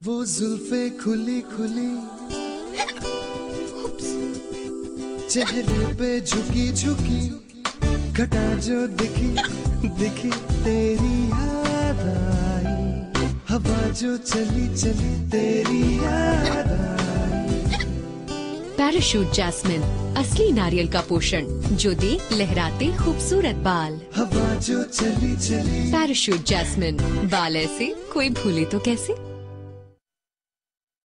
वो जुल्फे खुली खुली चेहरे पे झुकी झुकी घटा जो दिखी दिखी तेरी याद आई हवा जो चली चली तेरी याद आई। पैराशूट जैस्मिन, असली नारियल का पोषण जो दे लहराते खूबसूरत बाल। हवा जो चली चली पैराशूट जैस्मिन, बाल ऐसे कोई भूले तो कैसे।